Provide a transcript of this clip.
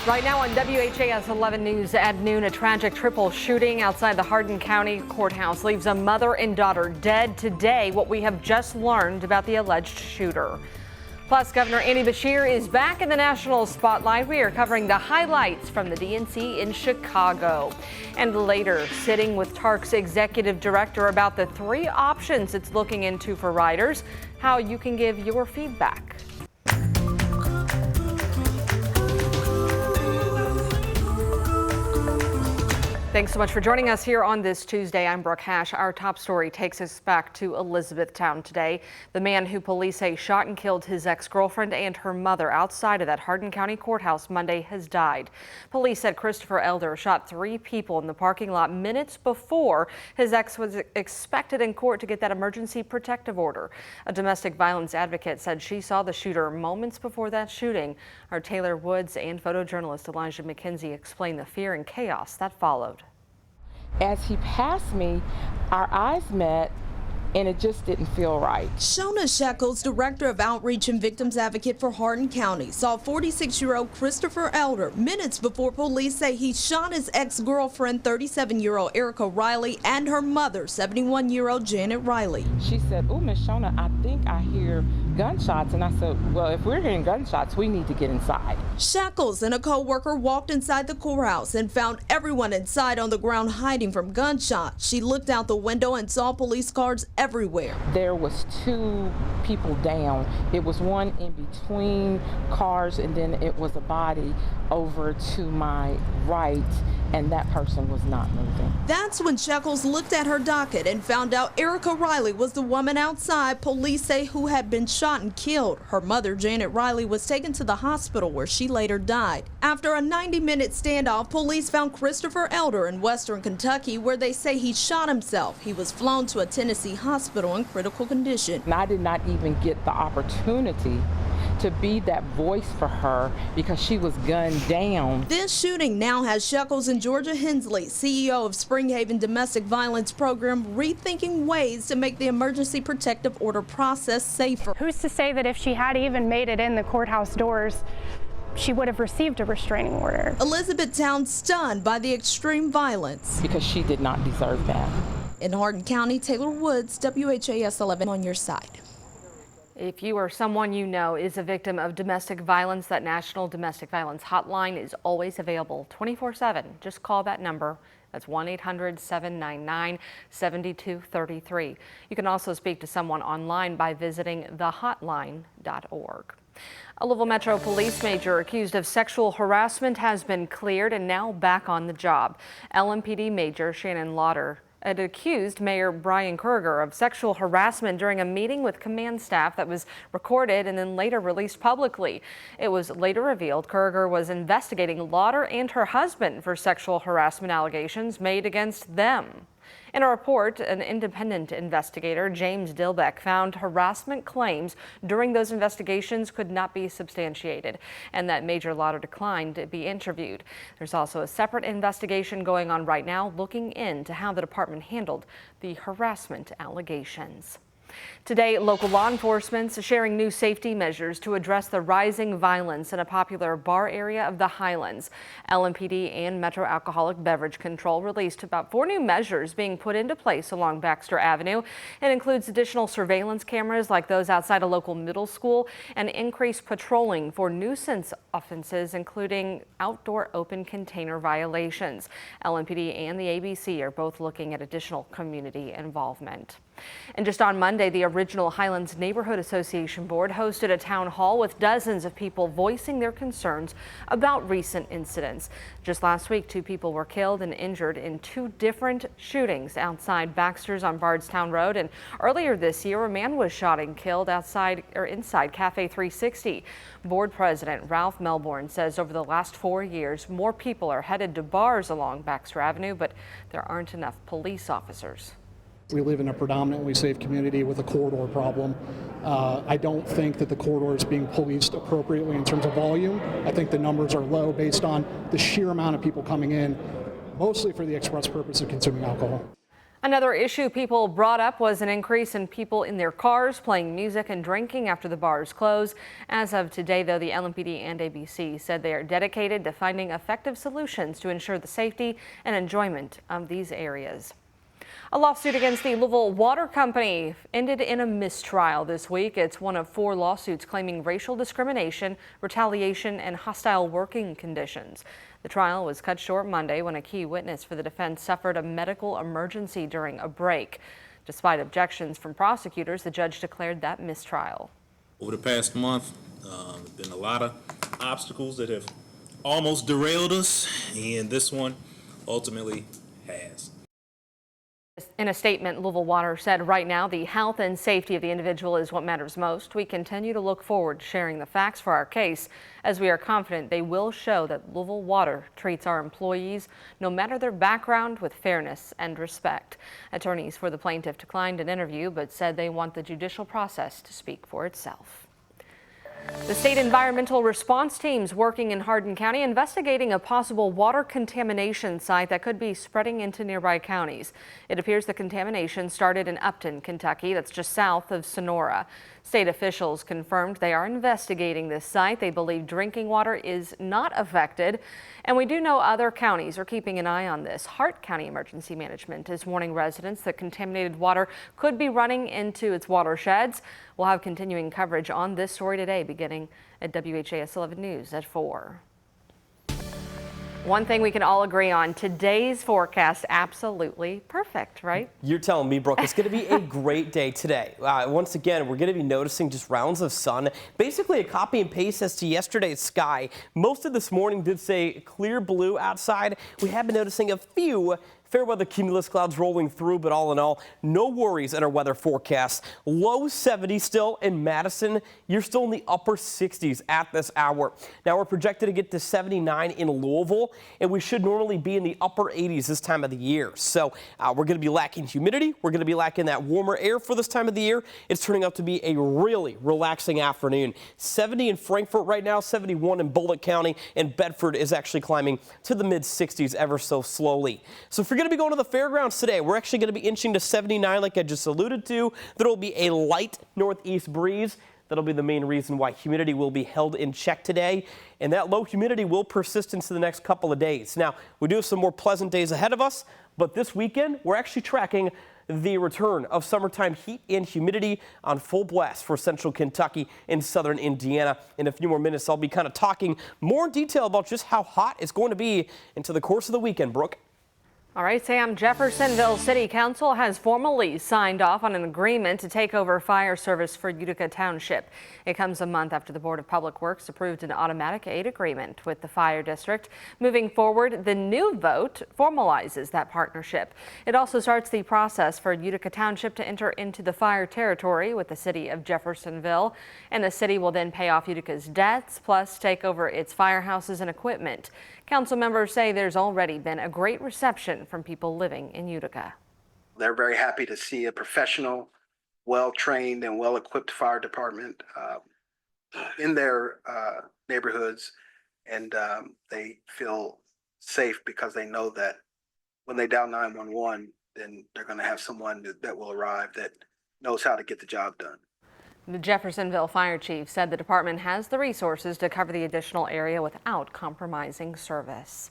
Right now on WHAS11 News at noon, a tragic triple shooting outside the Harden County Courthouse leaves a mother and daughter dead today. What we have just learned about the alleged shooter. Plus, Governor Andy Beshear is back in the national spotlight. We are covering the highlights from the DNC in Chicago. And later, sitting with TARC's executive director about the 3 options it's looking into for riders, how you can give your feedback. Thanks so much for joining us here on this Tuesday. I'm Brooke Hash. Our top story takes us back to Elizabethtown today. The man who police say shot and killed his ex-girlfriend and her mother outside of that Harden County Courthouse Monday has died. Police said Christopher Elder shot 3 people in the parking lot minutes before his ex was expected in court to get that emergency protective order. A domestic violence advocate said she saw the shooter moments before that shooting. Our Taylor Woods and photojournalist Elijah McKenzie explained the fear and chaos that followed. As he passed me, our eyes met, and it just didn't feel right. Shona Shekels, Director of Outreach and Victims Advocate for Harden County, saw 46-year-old Christopher Elder minutes before police say he shot his ex-girlfriend, 37-year-old Erica Riley, and her mother, 71-year-old Janet Riley. She said, "Oh, Miss Shona, I think I hear gunshots." And I said, "Well, if we're hearing gunshots, we need to get inside." Shekels and a co-worker walked inside the courthouse and found everyone inside on the ground hiding from gunshots. She looked out the window and saw police cars everywhere. There was 2 people down. It was one in between cars, and then it was a body over to my right, and that person was not moving. That's when Shekels looked at her docket and found out Erica Riley was the woman outside, police say, who had been shot and killed. Her mother, Janet Riley, was taken to the hospital where she later died. After a 90-minute standoff, police found Christopher Elder in western Kentucky, where they say he shot himself. He was flown to a Tennessee hospital in critical condition. And I did not even get the opportunity to be that voice for her because she was gunned down. This shooting now has Shekels and Georgia Hensley, CEO of Springhaven Domestic Violence Program, rethinking ways to make the emergency protective order process safer. Who's to say that if she had even made it in the courthouse doors, she would have received a restraining order? Elizabethtown stunned by the extreme violence. Because she did not deserve that. In Harden County, Taylor Woods, WHAS11 on your side. If you or someone you know is a victim of domestic violence, that National Domestic Violence Hotline is always available 24/7. Just call that number. That's 1-800-799-7233. You can also speak to someone online by visiting thehotline.org. A Louisville Metro Police major accused of sexual harassment has been cleared and now back on the job. LMPD Major Shannon Lauder had accused Mayor Brian Kruger of sexual harassment during a meeting with command staff that was recorded and then later released publicly. It was later revealed Kruger was investigating Lauder and her husband for sexual harassment allegations made against them. In a report, an independent investigator, James Dilbeck, found harassment claims during those investigations could not be substantiated and that Major Lauder declined to be interviewed. There's also a separate investigation going on right now looking into how the department handled the harassment allegations. Today, local law enforcement is sharing new safety measures to address the rising violence in a popular bar area of the Highlands. LMPD and Metro Alcoholic Beverage Control released about 4 new measures being put into place along Baxter Avenue. It includes additional surveillance cameras like those outside a local middle school and increased patrolling for nuisance offenses, including outdoor open container violations. LMPD and the ABC are both looking at additional community involvement. And just on Monday, the original Highlands Neighborhood Association Board hosted a town hall with dozens of people voicing their concerns about recent incidents. Just last week, 2 people were killed and injured in 2 different shootings outside Baxter's on Bardstown Road. And earlier this year, a man was shot and killed inside Cafe 360. Board President Ralph Melbourne says over the last 4 years, more people are headed to bars along Baxter Avenue, but there aren't enough police officers. We live in a predominantly safe community with a corridor problem. I don't think that the corridor is being policed appropriately in terms of volume. I think the numbers are low based on the sheer amount of people coming in, mostly for the express purpose of consuming alcohol. Another issue people brought up was an increase in people in their cars playing music and drinking after the bars close. As of today, though, the LMPD and ABC said they are dedicated to finding effective solutions to ensure the safety and enjoyment of these areas. A lawsuit against the Louisville Water Company ended in a mistrial this week. It's one of 4 lawsuits claiming racial discrimination, retaliation, and hostile working conditions. The trial was cut short Monday when a key witness for the defense suffered a medical emergency during a break. Despite objections from prosecutors, the judge declared that mistrial. Over the past month, there have been a lot of obstacles that have almost derailed us, and this one ultimately has. In a statement, Louisville Water said right now the health and safety of the individual is what matters most. We continue to look forward to sharing the facts for our case, as we are confident they will show that Louisville Water treats our employees, no matter their background, with fairness and respect. Attorneys for the plaintiff declined an interview, but said they want the judicial process to speak for itself. The state environmental response teams working in Harden County investigating a possible water contamination site that could be spreading into nearby counties. It appears the contamination started in Upton, Kentucky, that's just south of Sonora. State officials confirmed they are investigating this site. They believe drinking water is not affected, and we do know other counties are keeping an eye on this. Hart County Emergency Management is warning residents that contaminated water could be running into its watersheds. We'll have continuing coverage on this story today, beginning at WHAS11 News at 4. One thing we can all agree on, today's forecast absolutely perfect, right? You're telling me, Brooke, it's going to be a great day today. Once again, we're going to be noticing just rounds of sun, basically a copy and paste as to yesterday's sky. Most of this morning did say clear blue outside. We have been noticing a few fair weather cumulus clouds rolling through, but all in all, no worries in our weather forecast. Low 70 still in Madison. You're still in the upper 60s at this hour. Now we're projected to get to 79 in Louisville, and we should normally be in the upper 80s this time of the year. So we're going to be lacking humidity. We're going to be lacking that warmer air for this time of the year. It's turning out to be a really relaxing afternoon. 70 in Frankfort right now, 71 in Bullitt County, and Bedford is actually climbing to the mid 60s ever so slowly. So if you're going to be going to the fairgrounds today, we're actually going to be inching to 79 like I just alluded to. There will be a light northeast breeze. That'll be the main reason why humidity will be held in check today, and that low humidity will persist into the next couple of days. Now, we do have some more pleasant days ahead of us, but this weekend we're actually tracking the return of summertime heat and humidity on full blast for central Kentucky and southern Indiana. In a few more minutes, I'll be kind of talking more in detail about just how hot it's going to be into the course of the weekend, Brooke. All right, Sam, Jeffersonville City Council has formally signed off on an agreement to take over fire service for Utica Township. It comes a month after the Board of Public Works approved an automatic aid agreement with the fire district. Moving forward, the new vote formalizes that partnership. It also starts the process for Utica Township to enter into the fire territory with the city of Jeffersonville, and the city will then pay off Utica's debts, plus take over its firehouses and equipment. Council members say there's already been a great reception from people living in Utica. They're very happy to see a professional, well-trained and well-equipped fire department in their neighborhoods, and they feel safe because they know that when they dial 911, then they're going to have someone that will arrive that knows how to get the job done. The Jeffersonville fire chief said the department has the resources to cover the additional area without compromising service.